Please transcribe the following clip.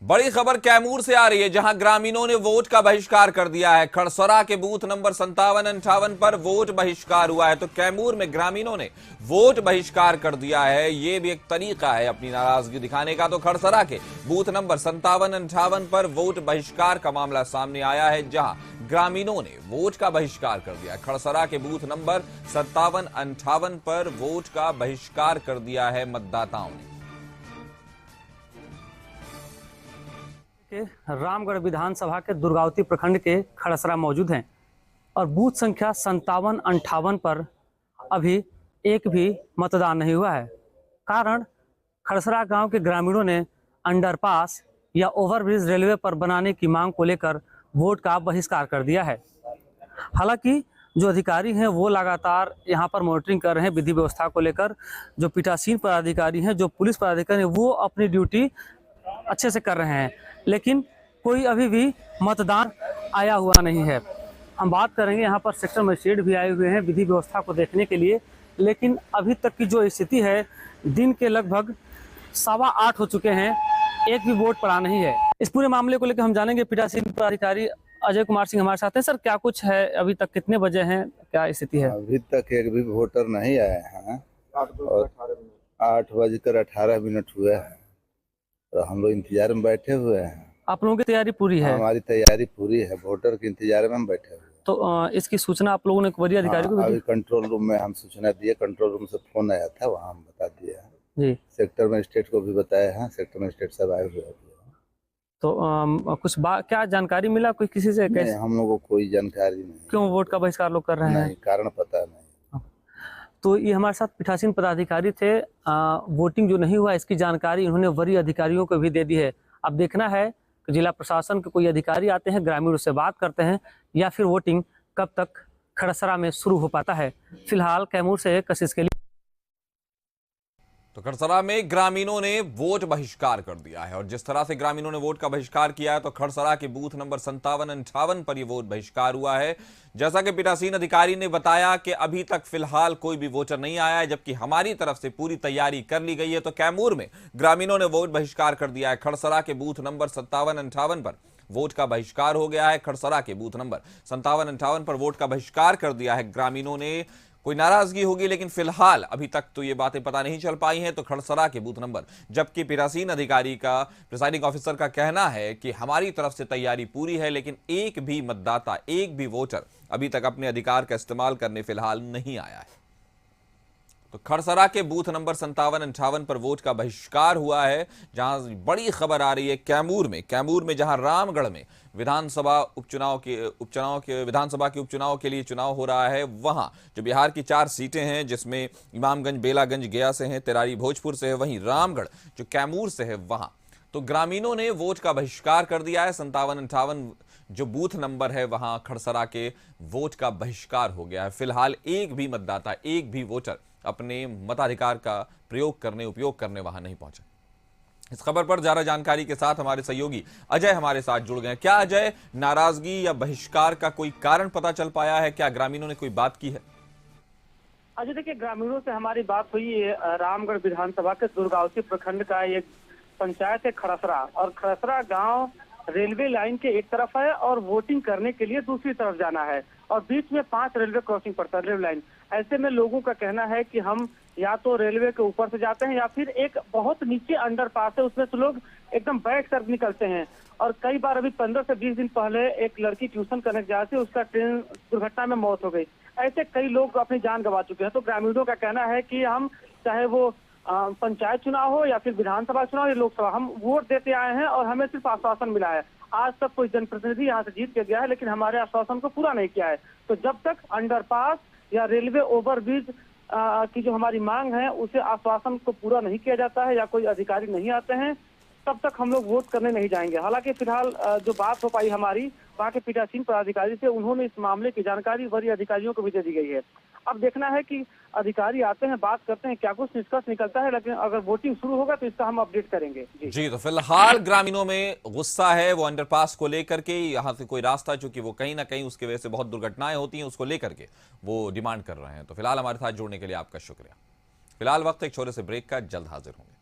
बड़ी खबर कैमूर से आ रही है, जहां ग्रामीणों ने वोट का बहिष्कार कर दिया है। खड़सरा के बूथ नंबर 57-58 पर वोट बहिष्कार हुआ है। तो कैमूर में ग्रामीणों ने वोट बहिष्कार कर दिया है। यह भी एक तरीका है अपनी नाराजगी दिखाने का। तो खड़सरा के बूथ नंबर 57-58 पर वोट बहिष्कार का मामला सामने आया है, जहां ग्रामीणों ने वोट का बहिष्कार कर दिया। खड़सरा के बूथ नंबर 57-58 पर वोट का बहिष्कार कर दिया है मतदाताओं ने। के रामगढ़ विधानसभा के दुर्गावती प्रखंड के खड़सरा मौजूद हैं और बूथ संख्या 57-58 पर अभी एक भी मतदान नहीं हुआ है। कारण खड़सरा गांव के ग्रामीणों ने अंडरपास या ओवरब्रिज रेलवे पर बनाने की मांग को लेकर वोट का बहिष्कार कर दिया है। हालांकि जो अधिकारी हैं वो लगातार यहां पर मॉनिटरिंग कर रहे हैं विधि व्यवस्था को लेकर। जो पीठासीन पदाधिकारी हैं, जो पुलिस पदाधिकारी हैं, वो अपनी ड्यूटी अच्छे से कर रहे हैं, लेकिन कोई अभी भी मतदान आया हुआ नहीं है। हम बात करेंगे, यहाँ पर सेक्टर मजिस्ट्रेट भी आए हुए हैं विधि व्यवस्था को देखने के लिए, लेकिन अभी तक की जो स्थिति है, दिन के लगभग 8:15 हो चुके हैं, एक भी वोट पड़ा नहीं है। इस पूरे मामले को लेकर हम जानेंगे। पीठासीन पदाधिकारी अजय कुमार सिंह हमारे साथ हैं। सर, क्या कुछ है अभी तक, कितने बजे हैं, क्या स्थिति है? अभी तक एक भी वोटर नहीं आए हैं और 8:18 हुए हैं, तो हम लोग इंतजार में बैठे हुए हैं। आप लोगों की तैयारी पूरी है? हमारी तैयारी पूरी है, वोटर के इंतजार में हम बैठे हुए हैं। तो इसकी सूचना आप लोगों ने वरीय अधिकारी को भी दी? अभी कंट्रोल रूम में हम सूचना दिए, कंट्रोल रूम से फोन आया था, वहाँ हम बता दिए हैं जी। सेक्टर मजिस्ट्रेट को भी बताया है, सेक्टर मजिस्ट्रेट सब आए हुए हैं। तो कुछ क्या जानकारी मिला कोई किसी से? नहीं, हम लोगों को कोई जानकारी नहीं। क्यों वोट का बहिष्कार लोग कर रहे हैं? नहीं, कारण पता नहीं। तो ये हमारे साथ पीठासीन पदाधिकारी थे। वोटिंग जो नहीं हुआ इसकी जानकारी उन्होंने वरीय अधिकारियों को भी दे दी है। अब देखना है कि जिला प्रशासन के कोई अधिकारी आते हैं, ग्रामीणों से बात करते हैं, या फिर वोटिंग कब तक खड़सरा में शुरू हो पाता है। फिलहाल कैमूर से कशिश के लिए। तो खड़सरा में ग्रामीणों ने वोट बहिष्कार कर दिया है, और जिस तरह से ग्रामीणों ने वोट का बहिष्कार किया है, तो खड़सरा के बूथ नंबर 57-58 पर यह वोट बहिष्कार हुआ है। जैसा कि पीठासीन अधिकारी ने बताया कि अभी तक फिलहाल कोई भी वोटर नहीं आया है, जबकि हमारी तरफ से पूरी तैयारी कर ली गई है। तो कैमूर में ग्रामीणों ने वोट बहिष्कार कर दिया है। खड़सरा के बूथ नंबर 57-58 पर वोट का बहिष्कार हो गया है। खड़सरा के बूथ नंबर 57-58 पर वोट का बहिष्कार कर दिया है ग्रामीणों ने। कोई नाराजगी होगी, लेकिन फिलहाल अभी तक तो ये बातें पता नहीं चल पाई हैं। तो खड़सरा के बूथ नंबर, जबकि पीठासीन अधिकारी का, प्रिसाइडिंग ऑफिसर का कहना है कि हमारी तरफ से तैयारी पूरी है, लेकिन एक भी मतदाता, एक भी वोटर अभी तक अपने अधिकार का इस्तेमाल करने फिलहाल नहीं आया है। तो खड़सरा के बूथ नंबर 57-58 पर वोट का बहिष्कार हुआ है। जहां बड़ी खबर आ रही है कैमूर में जहां रामगढ़ में विधानसभा के उपचुनाव के लिए चुनाव हो रहा है। वहां जो बिहार की 4 सीटें हैं, जिसमें इमामगंज, बेलागंज गया से हैं, तेरारी भोजपुर से है, वहीं रामगढ़ जो कैमूर से है वहां। तो ग्रामीणों ने वोट का बहिष्कार कर दिया है। 57-58 जो बूथ नंबर है वहां खड़सरा के वोट का बहिष्कार हो गया है। फिलहाल एक भी मतदाता, एक भी वोटर अपने मताधिकार का उपयोग करने वहां नहीं पहुंचा। इस खबर पर ज्यादा जानकारी के साथ हमारे सहयोगी अजय हमारे साथ जुड़ गए। क्या अजय, नाराजगी या बहिष्कार का कोई कारण पता चल पाया है? क्या ग्रामीणों ने कोई बात की है? अजय, देखिए, ग्रामीणों से हमारी बात हुई है। रामगढ़ विधानसभा के दुर्गावती प्रखंड का एक पंचायत है खड़सरा, और खड़सरा गांव रेलवे लाइन के एक तरफ है और वोटिंग करने के लिए दूसरी तरफ जाना है, और बीच में 5 रेलवे क्रॉसिंग पड़ता है, रेलवे लाइन। ऐसे में लोगों का कहना है कि हम या तो रेलवे के ऊपर से जाते हैं, या फिर एक बहुत नीचे अंडरपास है, उसमें से लोग एकदम बैठ कर निकलते हैं। और कई बार अभी 15 से 20 दिन पहले एक लड़की ट्यूशन करने जा रही थी, उसका ट्रेन दुर्घटना में मौत हो गई। ऐसे कई लोग अपनी जान गंवा चुके हैं। तो ग्रामीणों का कहना है कि हम, चाहे वो पंचायत चुनाव हो या फिर विधानसभा चुनाव या लोकसभा, हम वोट देते आए हैं और हमें सिर्फ आश्वासन मिला है। आज तक कोई जनप्रतिनिधि यहाँ से जीत के गया है, लेकिन हमारे आश्वासन को पूरा नहीं किया है। तो जब तक अंडरपास या रेलवे ओवरब्रिज की जो हमारी मांग है, उसे आश्वासन को पूरा नहीं किया जाता है या कोई अधिकारी नहीं आते हैं, तब तक हम लोग वोट करने नहीं जाएंगे। हालांकि फिलहाल जो बात हो पाई हमारी वहाँ के पीठासीन पदाधिकारी से, उन्होंने इस मामले की जानकारी वरीय अधिकारियों को भी दे दी गई है। अब देखना है कि अधिकारी आते हैं, बात करते हैं, क्या कुछ निष्कर्ष निकलता है। लेकिन अगर वोटिंग शुरू होगा तो इसका हम अपडेट करेंगे। जी, तो फिलहाल ग्रामीणों में गुस्सा है वो अंडरपास को लेकर के। यहाँ से कोई रास्ता, चूंकि वो कहीं ना कहीं उसकी वजह से बहुत दुर्घटनाएं होती हैं, उसको लेकर के वो डिमांड कर रहे हैं। तो फिलहाल हमारे साथ जुड़ने के लिए आपका शुक्रिया। फिलहाल वक्त एक छोटे से ब्रेक का, जल्द हाजिर होंगे।